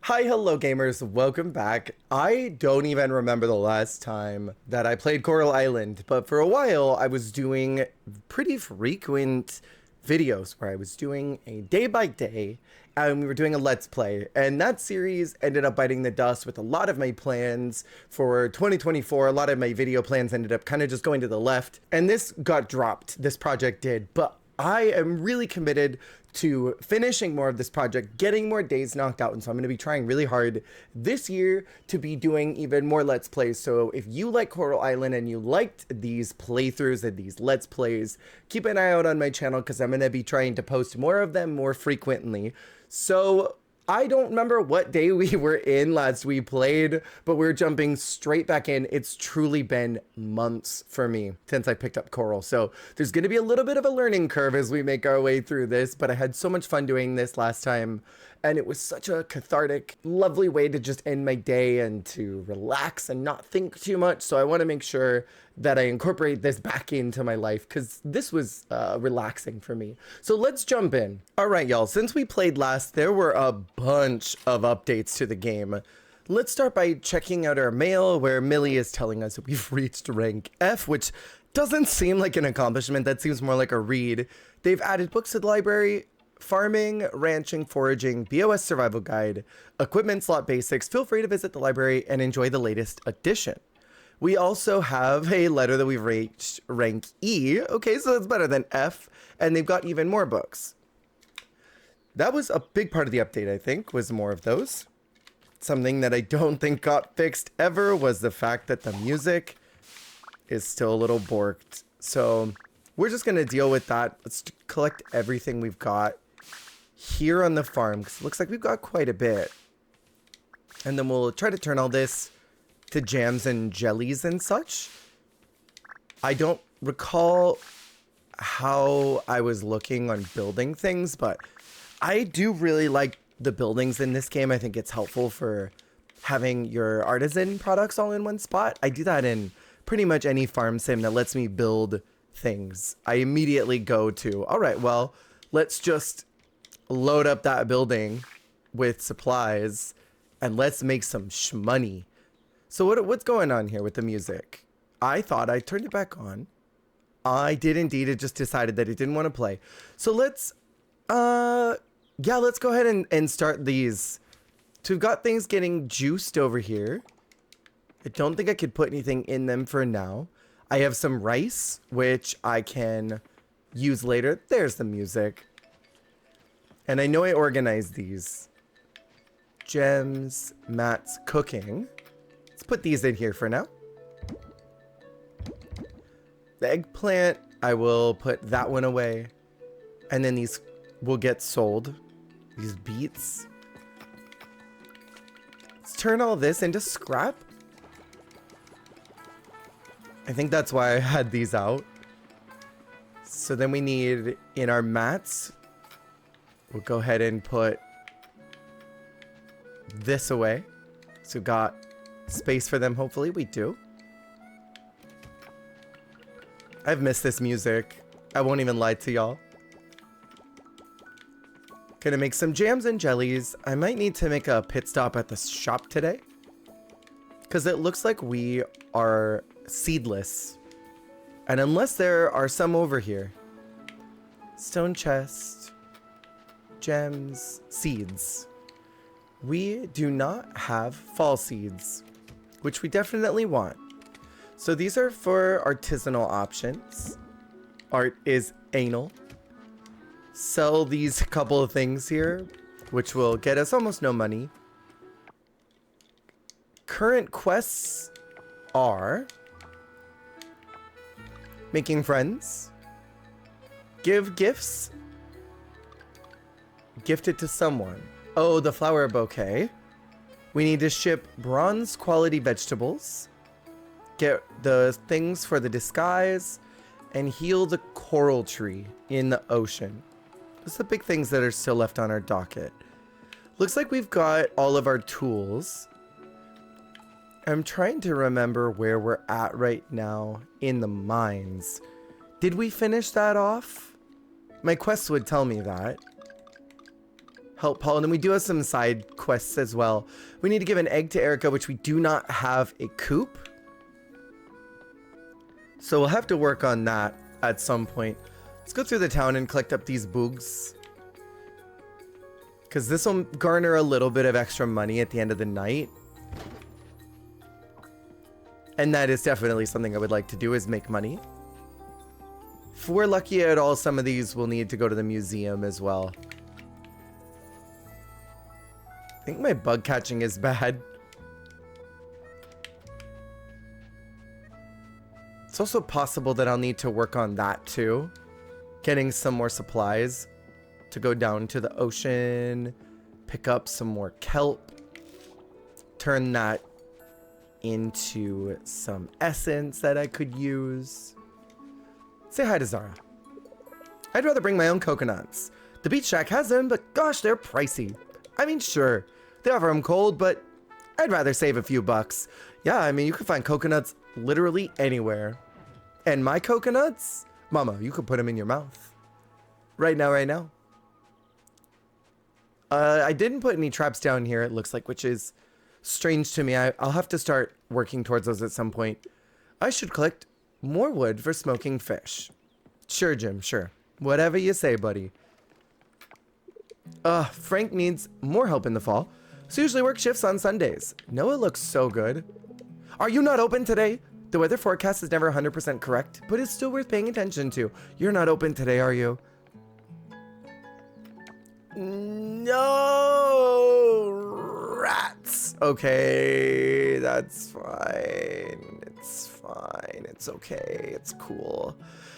Hi, hello gamers, welcome back. I don't even remember the last time that I played Coral Island, but for a while I was doing pretty frequent videos where I was doing a day by day and we were doing a let's play, and that series ended up biting the dust with a lot of my plans for 2024. A lot of my video plans ended up kind of just going to the left, and this got dropped. This project did, but I am really committed to finishing more of this project, getting more days knocked out, and so I'm going to be trying really hard this year to be doing even more Let's Plays. So if you like Coral Island and you liked these playthroughs and these Let's Plays, keep an eye out on my channel because I'm going to be trying to post more of them more frequently. So I don't remember what day we were in last we played, but we're jumping straight back in. It's truly been months for me since I picked up Coral. So there's going to be a little bit of a learning curve as we make our way through this, but I had so much fun doing this last time, and it was such a cathartic, lovely way to just end my day and to relax and not think too much. So I want to make sure that I incorporate this back into my life because this was relaxing for me. So let's jump in. All right, y'all, since we played last, there were a bunch of updates to the game. Let's start by checking out our mail where Millie is telling us that we've reached rank F, which doesn't seem like an accomplishment. That seems more like a read. They've added books to the library, farming, ranching, foraging, BOS survival guide, equipment slot basics. Feel free to visit the library and enjoy the latest edition. We also have a letter that we've reached rank E. Okay, so that's better than F, and they've got even more books. That was a big part of the update, I think, was more of those. Something that I don't think got fixed ever was the fact that the music is still a little borked. So we're just going to deal with that. Let's collect everything we've got here on the farm, because it looks like we've got quite a bit. And then we'll try to turn all this to jams and jellies and such. I don't recall how I was looking on building things, but I do really like the buildings in this game. I think it's helpful for having your artisan products all in one spot. I do that in pretty much any farm sim that lets me build things. I immediately go to, all right, well, let's just load up that building with supplies and let's make some shmoney. So what's going on here with the music? I thought I turned it back on. I did indeed. It just decided that it didn't want to play. So let's go ahead and start these. So we've got things getting juiced over here. I don't think I could put anything in them for now. I have some rice, which I can use later. There's the music. And I know I organized these. Gems, mats, cooking. Let's put these in here for now. The eggplant, I will put that one away. And then these will get sold. These beets. Let's turn all this into scrap. I think that's why I had these out. So then we need, in our mats, we'll go ahead and put this away. So we've got space for them, hopefully. We do. I've missed this music. I won't even lie to y'all. Gonna make some jams and jellies. I might need to make a pit stop at the shop today, because it looks like we are seedless. And unless there are some over here. Stone chest. Gems. Seeds. We do not have fall seeds, which we definitely want. So these are for artisanal options. Art is anal. Sell these couple of things here, which will get us almost no money. Current quests are making friends, give gifts, gift it to someone. Oh, the flower bouquet. We need to ship bronze quality vegetables, get the things for the disguise, and heal the coral tree in the ocean. Those are the big things that are still left on our docket. Looks like we've got all of our tools. I'm trying to remember where we're at right now in the mines. Did we finish that off? My quest would tell me that. help Paul. And then we do have some side quests as well. We need to give an egg to Erica, which we do not have a coop. So we'll have to work on that at some point. Let's go through the town and collect up these boogs. Because this will garner a little bit of extra money at the end of the night. And that is definitely something I would like to do, is make money. If we're lucky at all, some of these will need to go to the museum as well. I think my bug catching is bad. It's also possible that I'll need to work on that too. Getting some more supplies to go down to the ocean, pick up some more kelp, turn that into some essence that I could use. Say hi to Zara. I'd rather bring my own coconuts. The beach shack has them, but gosh, they're pricey. I mean, sure, they offer them cold, but I'd rather save a few bucks. Yeah, I mean, you can find coconuts literally anywhere. And my coconuts, mama, you could put them in your mouth. Right now, right now. I didn't put any traps down here, it looks like, which is strange to me. I'll have to start working towards those at some point. I should collect more wood for smoking fish. Sure, Jim, sure. Whatever you say, buddy. Frank needs more help in the fall, so usually work shifts on Sundays. Noah looks so good. Are you not open today? The weather forecast is never 100% correct, but it's still worth paying attention to. You're not open today, are you? No, rats. Okay, that's fine. It's fine. It's okay. It's cool.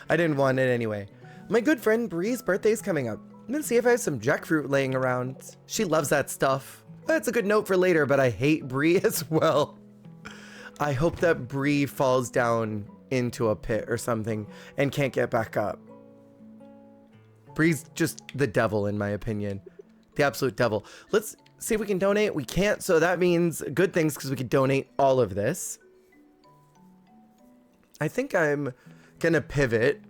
I didn't want it anyway. My good friend Bree's birthday's coming up. I'm gonna see if I have some jackfruit laying around. She loves that stuff. That's a good note for later, but I hate Bree as well. I hope that Bree falls down into a pit or something and can't get back up. Bree's just the devil, in my opinion. The absolute devil. Let's see if we can donate. We can't, so that means good things because we could donate all of this. I think I'm gonna pivot.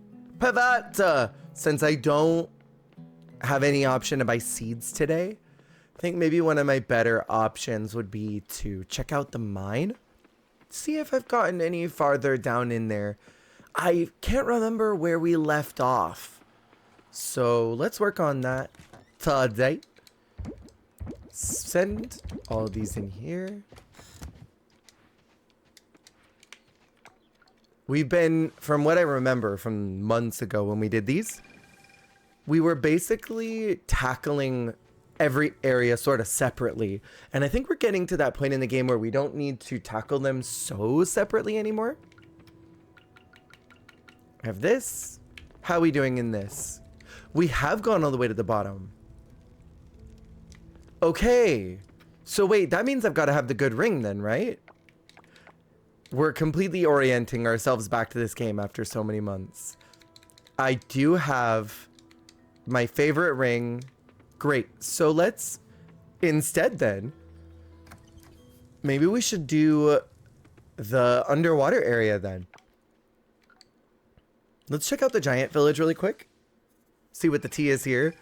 Since I don't have any option to buy seeds today. I think maybe one of my better options would be to check out the mine. See if I've gotten any farther down in there. I can't remember where we left off. So let's work on that today. Send all these in here. We've been, from what I remember from months ago when we did these, we were basically tackling every area sort of separately. And I think we're getting to that point in the game where we don't need to tackle them so separately anymore. I have this. How are we doing in this? We have gone all the way to the bottom. Okay. So wait, that means I've got to have the good ring then, right? We're completely orienting ourselves back to this game after so many months. I do have my favorite ring. Great. So let's instead then, maybe we should do the underwater area then. Let's check out the giant village really quick. See what the tea is here.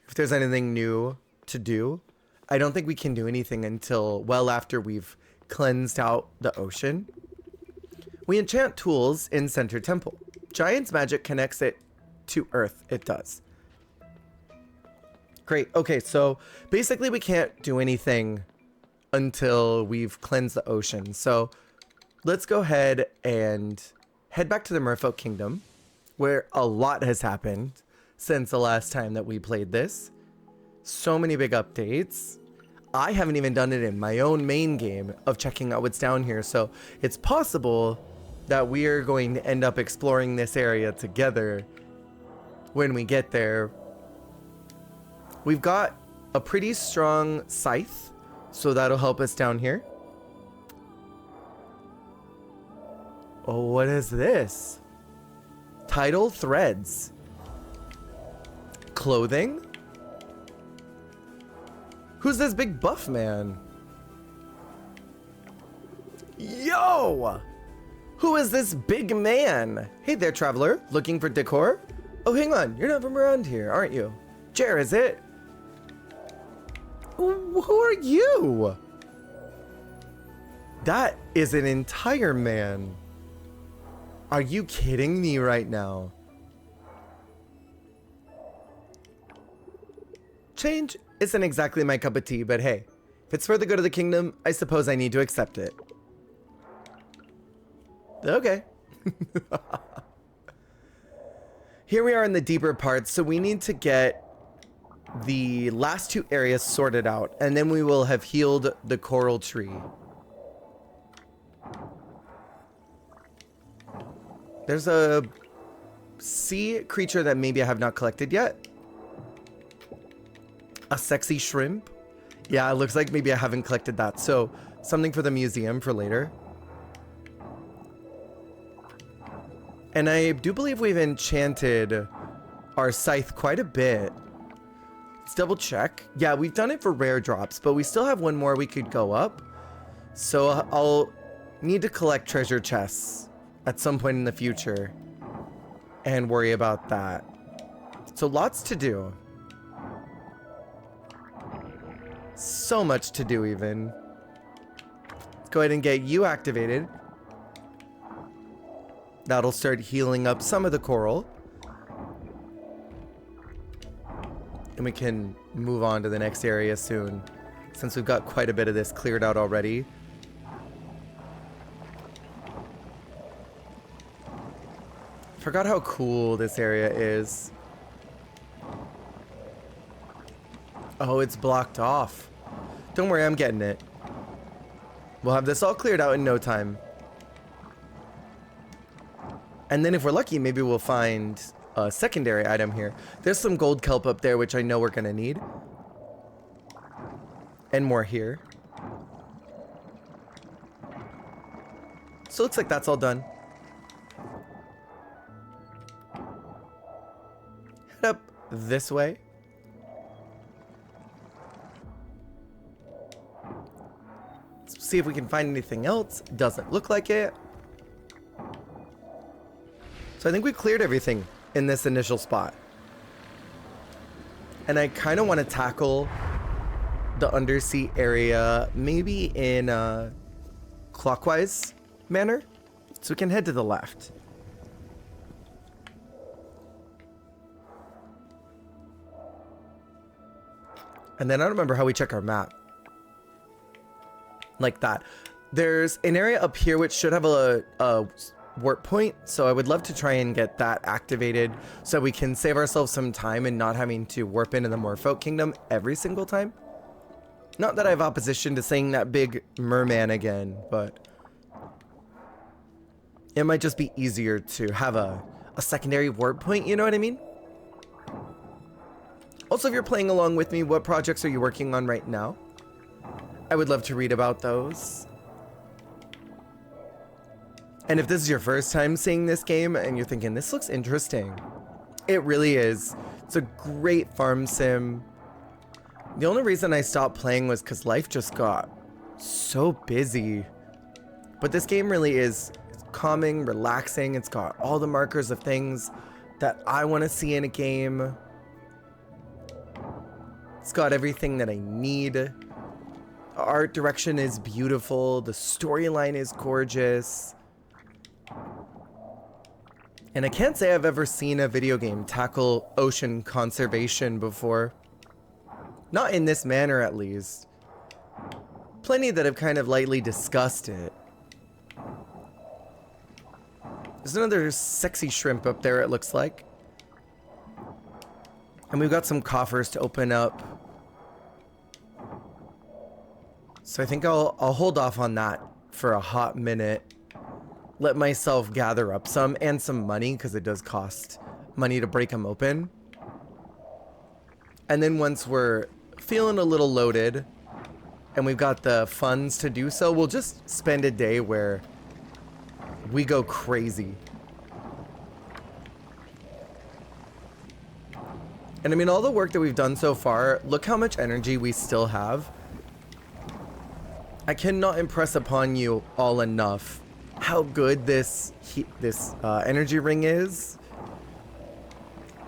If there's anything new to do. I don't think we can do anything until well after we've cleansed out the ocean. We enchant tools in Center Temple. Giant's magic connects it to Earth. It does. Great. Okay, so basically we can't do anything until we've cleansed the ocean. So let's go ahead and head back to the Merfolk Kingdom, where a lot has happened since the last time that we played this. So many big updates. I haven't even done it in my own main game of checking out what's down here. So it's possible that we are going to end up exploring this area together when we get there. We've got a pretty strong scythe, so that'll help us down here. Oh, what is this? Tidal threads. Clothing? Who's this big buff man? Yo! Who is this big man? Hey there, traveler. Looking for decor? Oh, hang on. You're not from around here, aren't you? Jer, is it? Who are you? That is an entire man. Are you kidding me right now? Change isn't exactly my cup of tea, but hey, if it's for the good of the kingdom, I suppose I need to accept it. Okay. Here we are in the deeper parts, so we need to get the last two areas sorted out, and then we will have healed the coral tree. There's a sea creature that maybe I have not collected yet. A sexy shrimp. Yeah, it looks like maybe I haven't collected that. So something for the museum for later. And I do believe we've enchanted our scythe quite a bit. Let's double check. Yeah, we've done it for rare drops, but we still have one more we could go up. So I'll need to collect treasure chests at some point in the future and worry about that. So lots to do. So much to do even. Let's go ahead and get you activated. That'll start healing up some of the coral. And we can move on to the next area soon, since we've got quite a bit of this cleared out already. Forgot how cool this area is. Oh, it's blocked off. Don't worry, I'm getting it. We'll have this all cleared out in no time. And then if we're lucky, maybe we'll find a secondary item here. There's some gold kelp up there, which I know we're gonna need. And more here. So it looks like that's all done. Head up this way. Let's see if we can find anything else. Doesn't look like it. So I think we cleared everything in this initial spot. And I kind of want to tackle the undersea area maybe in a clockwise manner. So we can head to the left. And then I don't remember how we check our map. Like that. There's an area up here which should have a warp point, so I would love to try and get that activated so we can save ourselves some time and not having to warp into the Morphote Kingdom every single time. Not that I have opposition to saying that big merman again, but it might just be easier to have a secondary warp point, you know what I mean? Also, if you're playing along with me, what projects are you working on right now? I would love to read about those. And if this is your first time seeing this game and you're thinking, this looks interesting, it really is. It's a great farm sim. The only reason I stopped playing was because life just got so busy. But this game really is calming, relaxing. It's got all the markers of things that I want to see in a game. It's got everything that I need. The art direction is beautiful. The storyline is gorgeous. And I can't say I've ever seen a video game tackle ocean conservation before. Not in this manner, at least. Plenty that have kind of lightly discussed it. There's another sexy shrimp up there, it looks like. And we've got some coffers to open up. So I think I'll hold off on that for a hot minute. Let myself gather up some and some money, because it does cost money to break them open. And then once we're feeling a little loaded and we've got the funds to do so, we'll just spend a day where we go crazy. And I mean, all the work that we've done so far, look how much energy we still have. I cannot impress upon you all enough how good this energy ring is.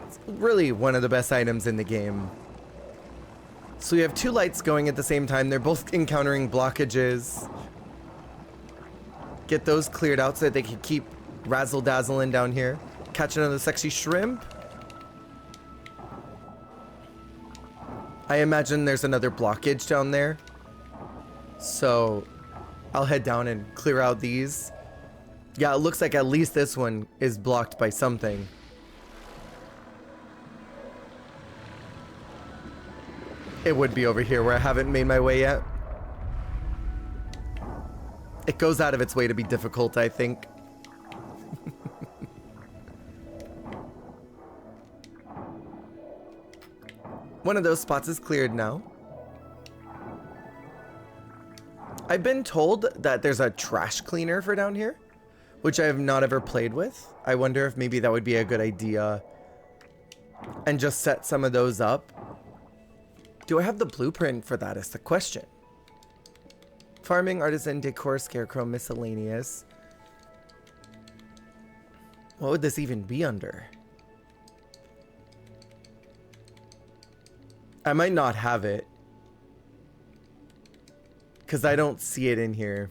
It's really one of the best items in the game. So we have two lights going at the same time. They're both encountering blockages. Get those cleared out so that they can keep razzle-dazzling down here. Catch another sexy shrimp. I imagine there's another blockage down there. So I'll head down and clear out these. Yeah, it looks like at least this one is blocked by something. It would be over here where I haven't made my way yet. It goes out of its way to be difficult, I think. One of those spots is cleared now. I've been told that there's a trash cleaner for down here, which I have not ever played with. I wonder if maybe that would be a good idea and just set some of those up. Do I have the blueprint for that is the question. Farming, artisan, decor, scarecrow, miscellaneous. What would this even be under? I might not have it, because I don't see it in here.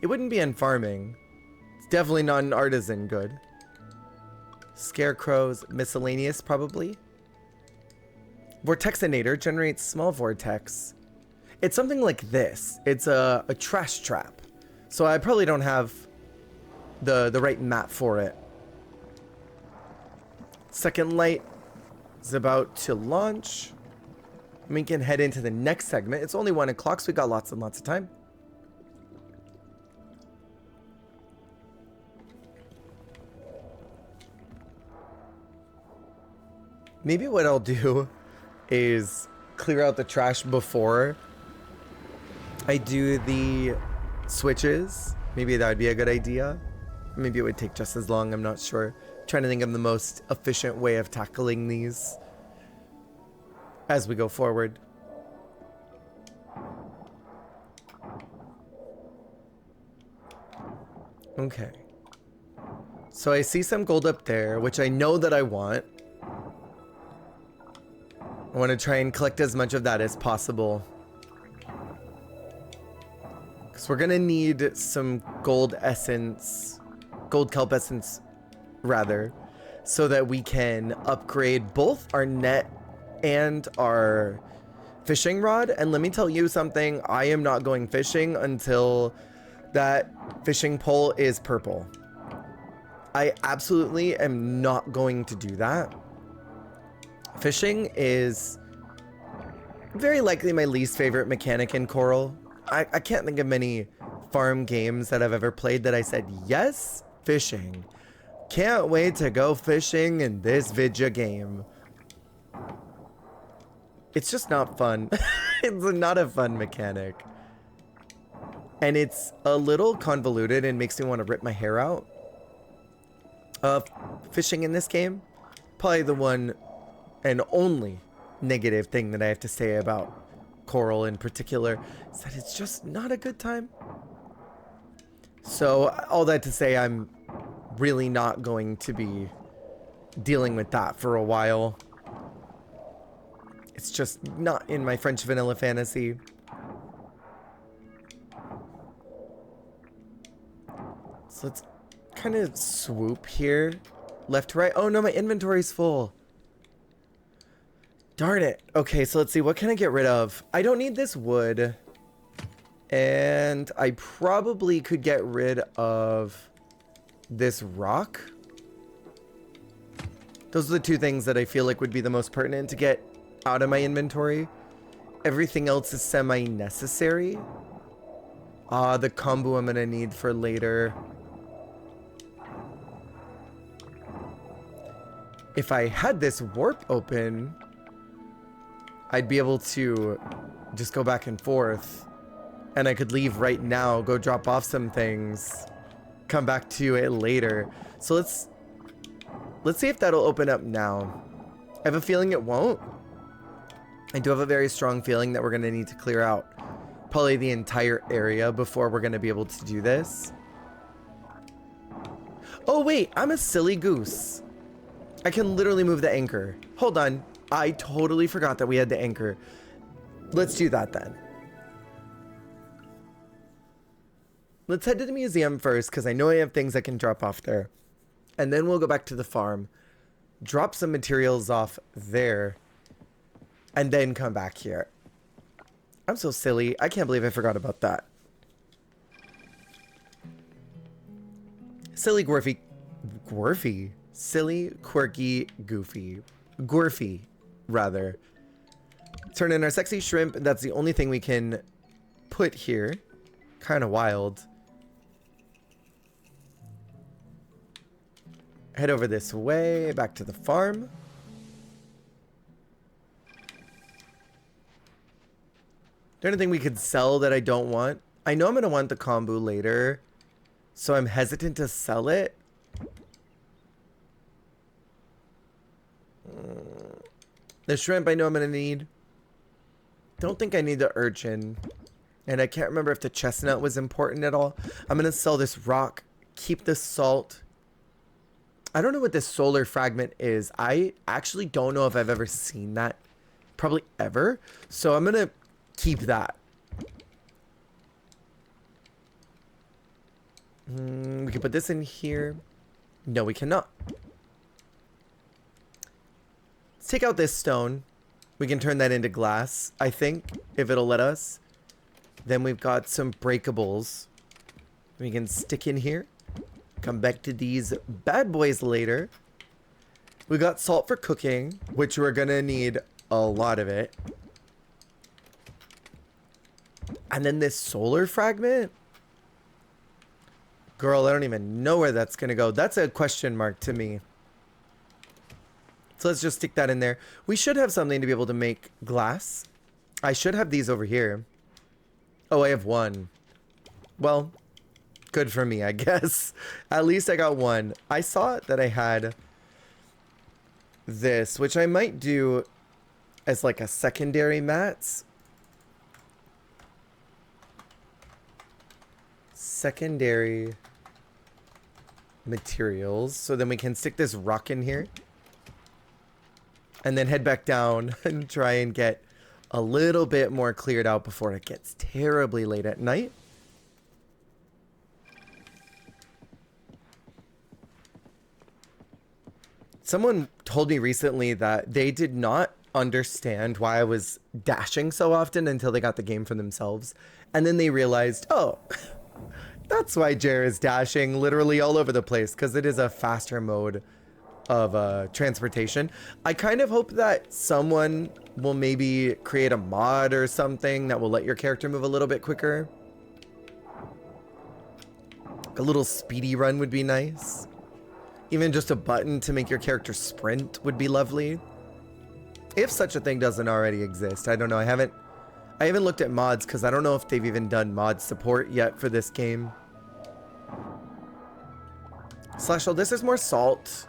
It wouldn't be in farming. It's definitely not an artisan good. Scarecrows, miscellaneous probably. Vortexinator generates small vortex. It's something like this. It's a trash trap. So I probably don't have the right map for it. Second light is about to launch. We can head into the next segment. It's only 1 o'clock, so we got lots and lots of time. Maybe what I'll do is clear out the trash before I do the switches. Maybe that would be a good idea. Maybe it would take just as long, I'm not sure. Trying to think of the most efficient way of tackling these as we go forward. Okay. So I see some gold up there, which I know that I want. I want to try and collect as much of that as possible. Because we're going to need some gold essence, gold kelp essence, rather, so that we can upgrade both our net and our fishing rod. And let me tell you something, I am not going fishing until that fishing pole is purple. I absolutely am not going to do that. Fishing is very likely my least favorite mechanic in Coral. I can't think of many farm games that I've ever played that I said, yes, fishing. Can't wait to go fishing in this vidya game. It's just not fun. It's not a fun mechanic. And it's a little convoluted and makes me want to rip my hair out. Fishing in this game, probably the one and only negative thing that I have to say about Coral in particular is that it's just not a good time. So all that to say, I'm really not going to be dealing with that for a while. It's just not in my French vanilla fantasy. So let's kind of swoop here, left to right. Oh no, my inventory's full. Darn it. Okay, so let's see. What can I get rid of? I don't need this wood. And I probably could get rid of this rock. Those are the two things that I feel like would be the most pertinent to get out of my inventory. Everything else is semi-necessary. The kombu I'm gonna need for later. If I had this warp open, I'd be able to just go back and forth, and I could leave right now, go drop off some things, come back to it later. So let's see if that'll open up now. I have a feeling it won't. I do have a very strong feeling that we're gonna need to clear out probably the entire area before we're gonna be able to do this. Oh wait, I'm a silly goose. I can literally move the anchor. Hold on. I totally forgot that we had the anchor. Let's do that then. Let's head to the museum first, because I know I have things I can drop off there. And then we'll go back to the farm, drop some materials off there, and then come back here. I'm so silly. I can't believe I forgot about that. Silly, Gorfy. Silly, quirky, goofy. Gorfy, rather. Turn in our sexy shrimp. That's the only thing we can put here. Kind of wild. Head over this way, back to the farm. There anything we could sell that I don't want? I know I'm going to want the kombu later, so I'm hesitant to sell it. The shrimp I know I'm going to need. Don't think I need the urchin. And I can't remember if the chestnut was important at all. I'm going to sell this rock, keep the salt. I don't know what this solar fragment is. I actually don't know if I've ever seen that. Probably ever. So I'm going to keep that. We can put this in here. No, we cannot. Let's take out this stone. We can turn that into glass, I think, if it'll let us. Then we've got some breakables we can stick in here. Come back to these bad boys later. We got salt for cooking, which we're gonna need a lot of it. And then this solar fragment. Girl, I don't even know where that's gonna go. That's a question mark to me. So let's just stick that in there. We should have something to be able to make glass. I should have these over here. Oh, I have one. Well, good for me, I guess. At least I got one. I saw that I had this, which I might do as like a secondary mats. Secondary materials. So then we can stick this rock in here. And then head back down and try and get a little bit more cleared out before it gets terribly late at night. Someone told me recently that they did not understand why I was dashing so often until they got the game for themselves. And then they realized, oh, that's why Jer is dashing literally all over the place, because it is a faster mode of transportation. I kind of hope that someone will maybe create a mod or something that will let your character move a little bit quicker. A little speedy run would be nice. Even just a button to make your character sprint would be lovely. If such a thing doesn't already exist. I don't know. I haven't looked at mods because I don't know if they've even done mod support yet for this game. Slash, this is more salt,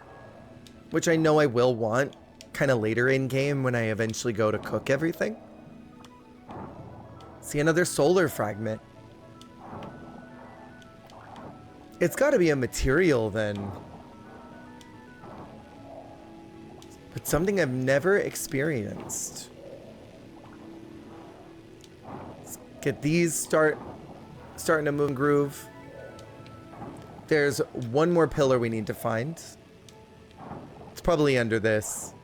which I know I will want kind of later in game when I eventually go to cook everything. See, another solar fragment. It's got to be a material then. But something I've never experienced. Let's get these starting to move and groove. There's one more pillar we need to find. It's probably under this.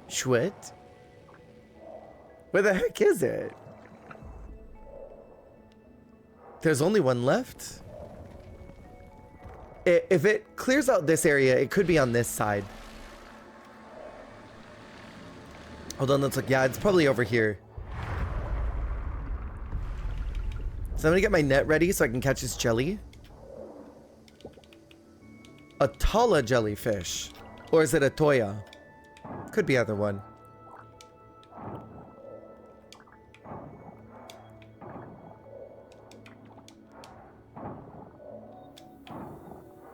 Shwit? Where the heck is it? There's only one left. If it clears out this area, it could be on this side. Hold on, let's look. Yeah, it's probably over here. So I'm gonna get my net ready so I can catch this jelly. A Tala jellyfish. Or is it a Toya? Could be either one.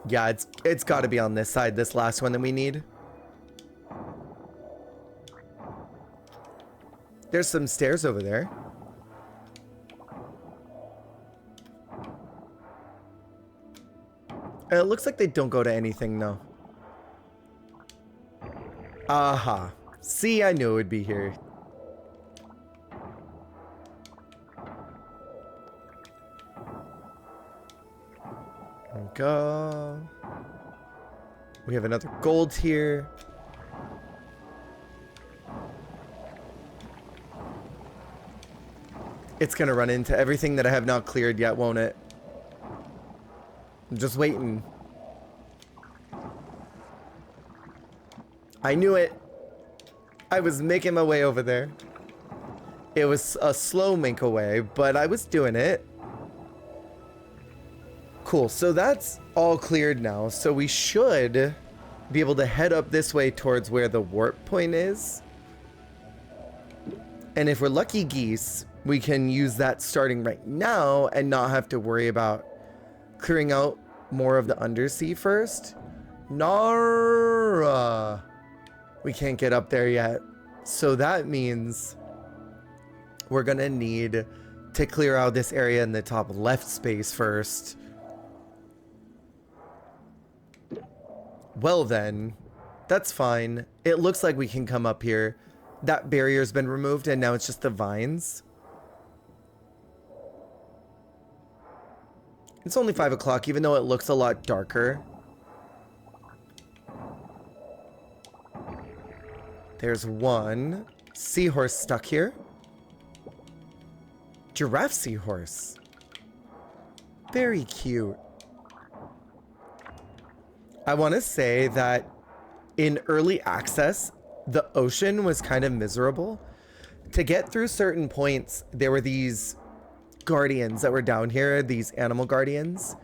Yeah, it's got to be on this side, this last one that we need. There's some stairs over there. It looks like they don't go to anything, though. Aha. See, I knew it would be here. There we go. We have another gold here. It's gonna run into everything that I have not cleared yet, won't it? I'm just waiting. I knew it. I was making my way over there. It was a slow make away, but I was doing it. Cool, so that's all cleared now. So we should be able to head up this way towards where the warp point is. And if we're lucky geese, we can use that starting right now and not have to worry about clearing out more of the undersea first. Nara. We can't get up there yet. So that means we're gonna need to clear out this area in the top left space first. Well then, that's fine. It looks like we can come up here. That barrier's been removed and now it's just the vines. It's only 5 o'clock, even though it looks a lot darker. There's one seahorse stuck here. Giraffe seahorse. Very cute. I want to say that in early access, the ocean was kind of miserable. To get through certain points, there were these guardians that were down here, these animal guardians.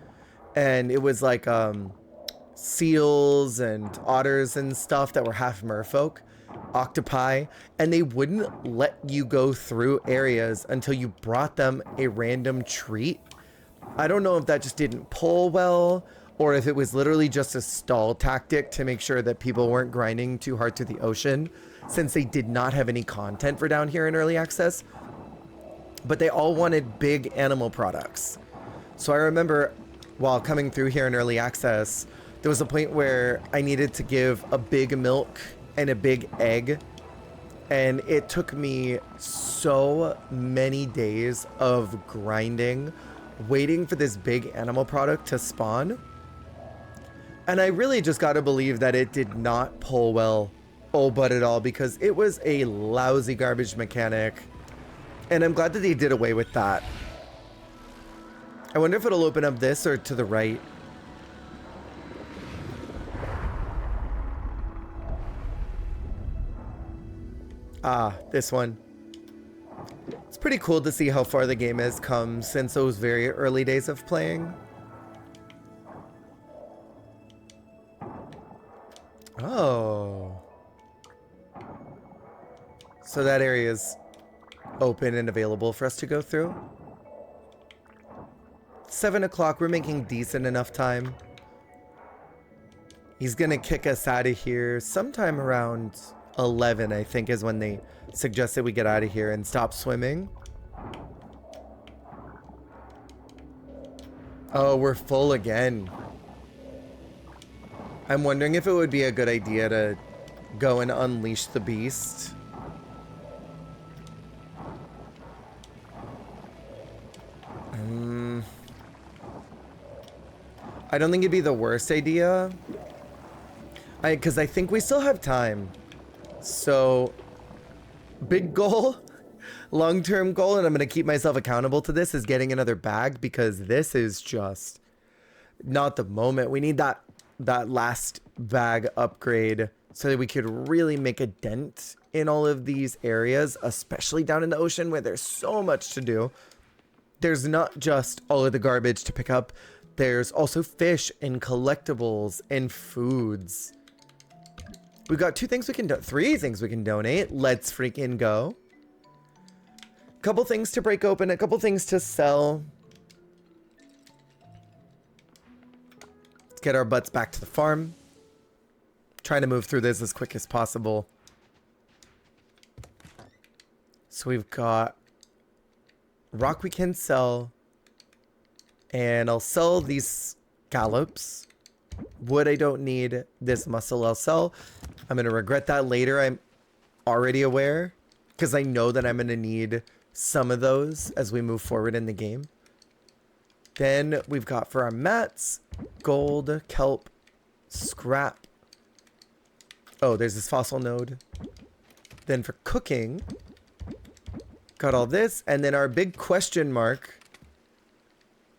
And it was like seals and otters and stuff that were half merfolk, octopi, and they wouldn't let you go through areas until you brought them a random treat. I don't know if that just didn't pull well, or if it was literally just a stall tactic to make sure that people weren't grinding too hard to the ocean, since they did not have any content for down here in early access. But they all wanted big animal products. So I remember while coming through here in early access, there was a point where I needed to give a big milk and a big egg. And it took me so many days of grinding, waiting for this big animal product to spawn. And I really just got to believe that it did not pull well, oh but at all, because it was a lousy garbage mechanic. And I'm glad that they did away with that. I wonder if it'll open up this or to the right. Ah, this one. It's pretty cool to see how far the game has come since those very early days of playing. Oh. So that area is open and available for us to go through. 7 o'clock, we're making decent enough time. He's gonna kick us out of here sometime around 11, I think, is when they suggested we get out of here and stop swimming. Oh, we're full again. I'm wondering if it would be a good idea to go and unleash the beast. I don't think it'd be the worst idea. Because I think we still have time. So, big goal, long-term goal, and I'm going to keep myself accountable to this, is getting another bag, because this is just not the moment. We need that last bag upgrade so that we could really make a dent in all of these areas, especially down in the ocean where there's so much to do. There's not just all of the garbage to pick up. There's also fish and collectibles and foods. We've got 3 things we can donate. Let's freaking go. Couple things to break open, a couple things to sell. Let's get our butts back to the farm. Trying to move through this as quick as possible. So we've got rock we can sell. And I'll sell these scallops. Wood I don't need. This mussel I'll sell. I'm going to regret that later. I'm already aware because I know that I'm going to need some of those as we move forward in the game. Then we've got for our mats, gold, kelp, scrap. Oh, there's this fossil node. Then for cooking, got all this. And then our big question mark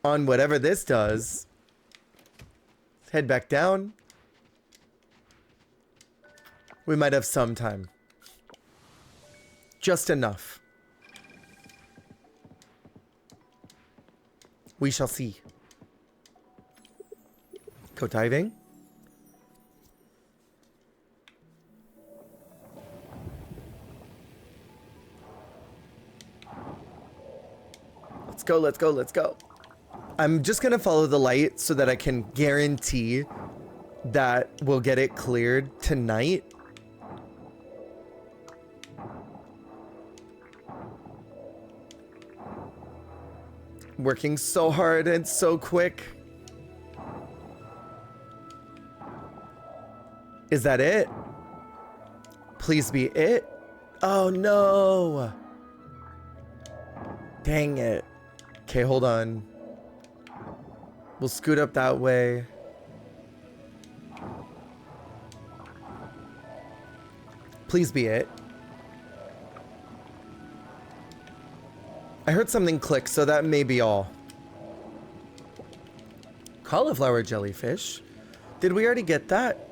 on whatever this does. Let's head back down. We might have some time. Just enough. We shall see. Go diving. Let's go, let's go, let's go. I'm just gonna follow the light so that I can guarantee that we'll get it cleared tonight. Working so hard and so quick. Is that it? Please be it. Oh no. Dang it. Okay, hold on. We'll scoot up that way. Please be it. I heard something click, so that may be all. Cauliflower jellyfish. Did we already get that?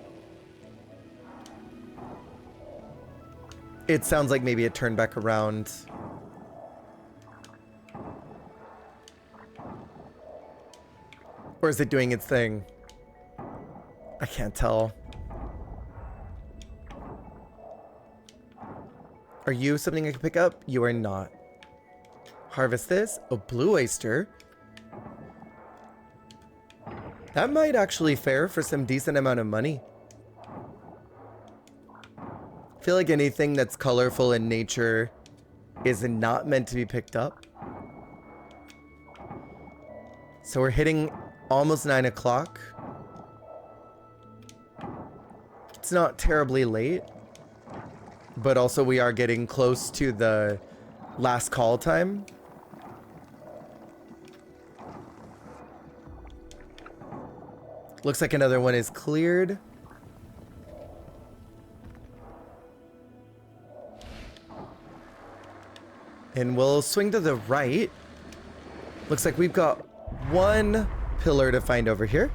It sounds like maybe it turned back around. Or is it doing its thing? I can't tell. Are you something I can pick up? You are not. Harvest this. A blue oyster. That might actually fare for some decent amount of money. I feel like anything that's colorful in nature is not meant to be picked up. So we're hitting almost 9 o'clock. It's not terribly late, but also we are getting close to the last call time. Looks like another one is cleared. And we'll swing to the right. Looks like we've got one pillar to find over here.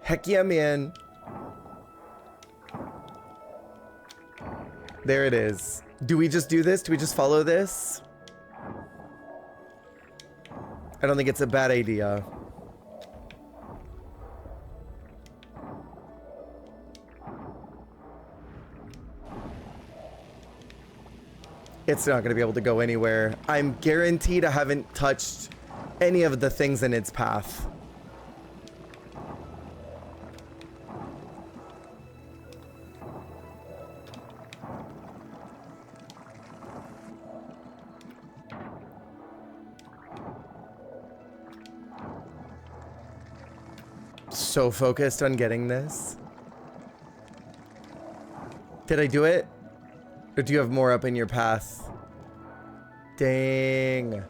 Heck yeah, man. There it is. Do we just do this? Do we just follow this? I don't think it's a bad idea. It's not going to be able to go anywhere. I'm guaranteed I haven't touched any of the things in its path. So focused on getting this. Did I do it? Or do you have more up in your path? Dang.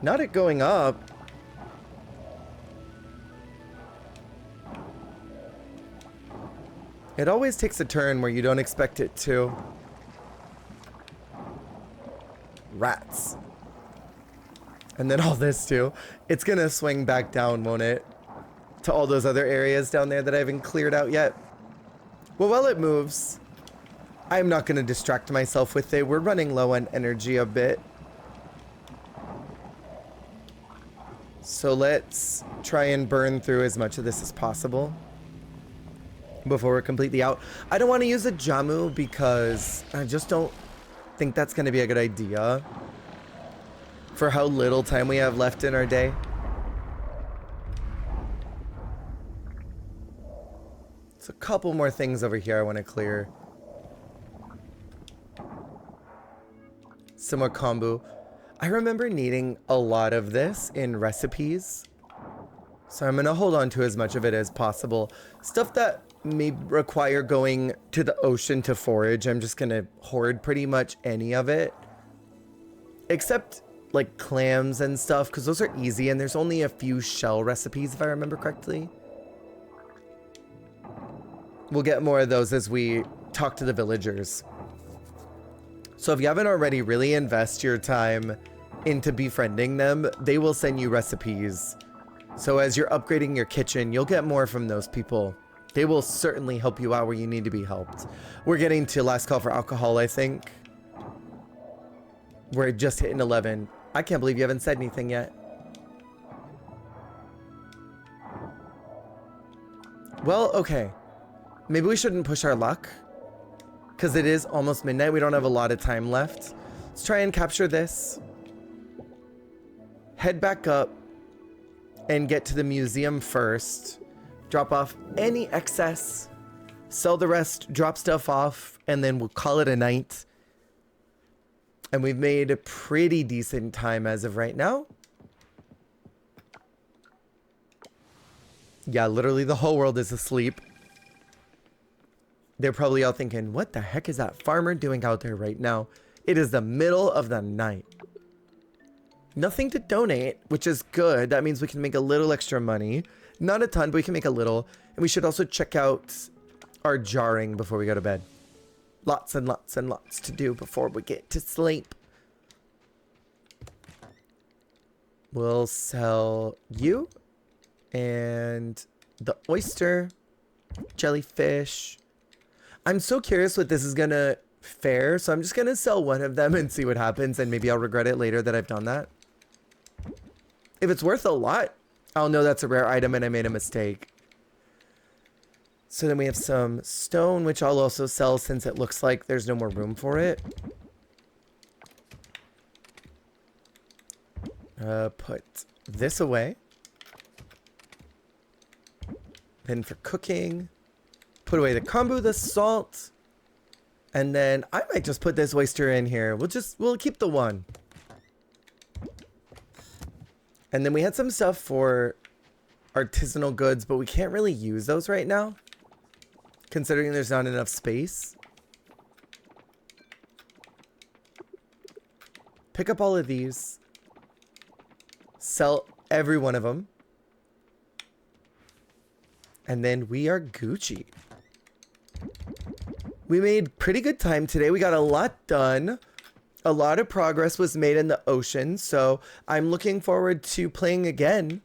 Not it going up. It always takes a turn where you don't expect it to. Rats. And then all this too. It's gonna swing back down, won't it? To all those other areas down there that I haven't cleared out yet. Well, while it moves, I'm not gonna distract myself with it. We're running low on energy a bit. So let's try and burn through as much of this as possible before we're completely out. I don't want to use a jamu because I just don't think that's going to be a good idea for how little time we have left in our day. So a couple more things over here I want to clear. Some more kombu. I remember needing a lot of this in recipes. So I'm gonna hold on to as much of it as possible. Stuff that may require going to the ocean to forage, I'm just gonna hoard pretty much any of it. Except like clams and stuff, because those are easy and there's only a few shell recipes if I remember correctly. We'll get more of those as we talk to the villagers. So if you haven't already, really invest your time into befriending them. They will send you recipes. So as you're upgrading your kitchen, you'll get more from those people. They will certainly help you out where you need to be helped. We're getting to last call for alcohol, I think. We're just hitting 11. I can't believe you haven't said anything yet. Well, okay. Maybe we shouldn't push our luck. Because it is almost midnight. We don't have a lot of time left. Let's try and capture this. Head back up. And get to the museum first. Drop off any excess. Sell the rest. Drop stuff off. And then we'll call it a night. And we've made a pretty decent time as of right now. Yeah, literally the whole world is asleep. They're probably all thinking, what the heck is that farmer doing out there right now? It is the middle of the night. Nothing to donate, which is good. That means we can make a little extra money. Not a ton, but we can make a little. And we should also check out our jarring before we go to bed. Lots and lots and lots to do before we get to sleep. We'll sell you and the oyster, jellyfish. I'm so curious what this is gonna fare, so I'm just gonna sell one of them and see what happens, and maybe I'll regret it later that I've done that. If it's worth a lot, I'll know that's a rare item and I made a mistake. So then we have some stone, which I'll also sell since it looks like there's no more room for it. Put this away. Then for cooking, put away the kombu, the salt, and then I might just put this oyster in here. We'll keep the one. And then we had some stuff for artisanal goods, but we can't really use those right now, considering there's not enough space. Pick up all of these. Sell every one of them. And then we are Gucci. We made pretty good time today. We got a lot done. A lot of progress was made in the ocean, so I'm looking forward to playing again.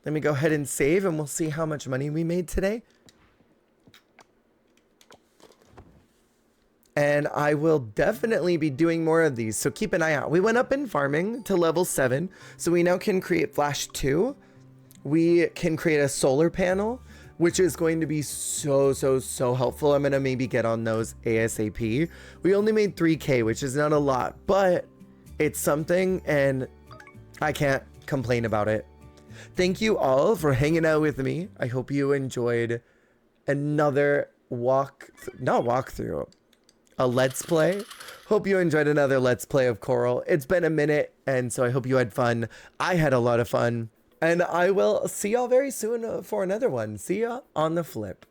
Let me go ahead and save, and we'll see how much money we made today. And I will definitely be doing more of these, so keep an eye out. We went up in farming to level 7, so we now can create Flash 2. We can create a solar panel, which is going to be so helpful. I'm gonna maybe get on those ASAP. We only made 3K, which is not a lot, but it's something and I can't complain about it. Thank you all for hanging out with me. I hope you enjoyed another a let's play. Hope you enjoyed another let's play of Coral. It's been a minute, and so I hope you had fun. I had a lot of fun. And I will see y'all very soon for another one. See ya on the flip.